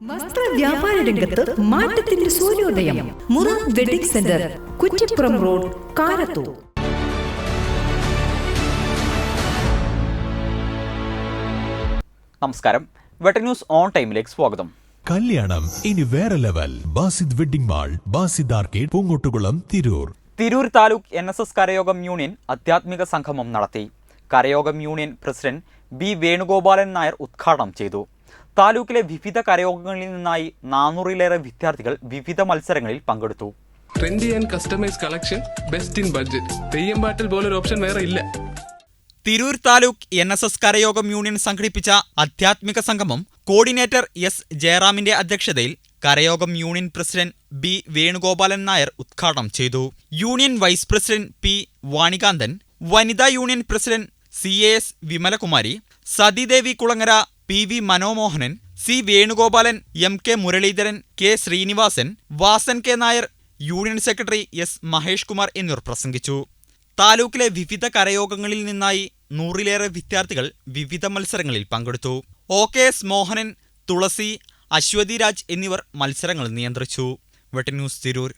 വസ്ത്ര വ്യാപാര രംഗത്ത് മാറ്റത്തിന്റെ സൂര്യോദയം. Murad wedding centre, Kuttippuram road, Karathur. നമസ്കാരം. വെട്ട ന്യൂസ് ഓൺ ടൈമിലേക്ക് സ്വാഗതം. കല്യാണം ഇനി വേറെ level. Basid wedding mall, Basid arcade, Poongottukulam, Tirur. Tirur taluk NSS Karayogam union ആധ്യാത്മിക സംഗമം നടത്തി. Karayogam union president B Venugopalan Nair ഉദ്ഘാടനം ചെയ്തു. താലൂക്കിലെ വിവിധ കരയോഗങ്ങളിൽ നിന്നായി 400-ലേറെ വിദ്യാർത്ഥികൾ വിവിധ മത്സരങ്ങളിൽ പങ്കെടുത്തു. Trendy and customise collection, best in budget. Theyyam പാട്ടിൽ പോലൊരു ഓപ്ഷൻ വേറെ ഇല്ല. തിരൂർ താലൂക്ക് NSS കരയോഗം യൂണിയൻ സംഘടിപ്പിച്ച ആധ്യാത്മിക സംഗമം കോർഡിനേറ്റർ S ജയറാമിന്റെ അധ്യക്ഷതയിൽ Karayogam union president B Venugopalan Nair ഉദ്ഘാടനം ചെയ്തു. Union vice president P Vanikanthan, വനിതാ union president CAS Vimalakumari, Sathidevi Kulangara, PV Manomohanan, C Venugopalan, MK Muraleedharan, K Sreenivasan, Vasan K Nair, union secretary S Mahesh Kumar എന്നിവർ പ്രസംഗിച്ചു. താലൂക്കിലെ വിവിധ കരയോഗങ്ങളിൽ നിന്നായി 100-ലേറെ വിദ്യാർത്ഥികൾ വിവിധ മത്സരങ്ങളിൽ പങ്കെടുത്തു. OKS മോഹനൻ, തുളസി, അശ്വതി രാജ് എന്നിവർ മത്സരങ്ങൾ നിയന്ത്രിച്ചു. വെട്ട ന്യൂസ് തിരൂർ.